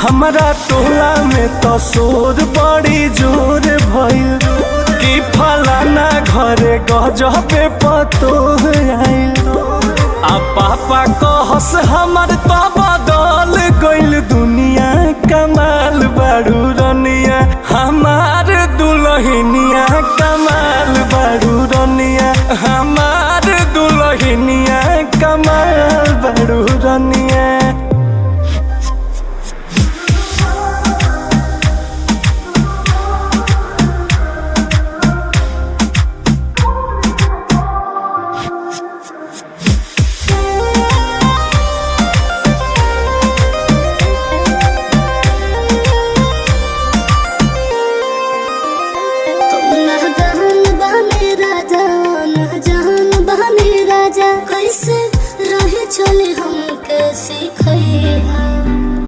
हमारा टोला में तो शोर बड़ी जोर भइल कि फलाना घरे गजबे पतो आइल। आ पापा कहस हमर तो बदल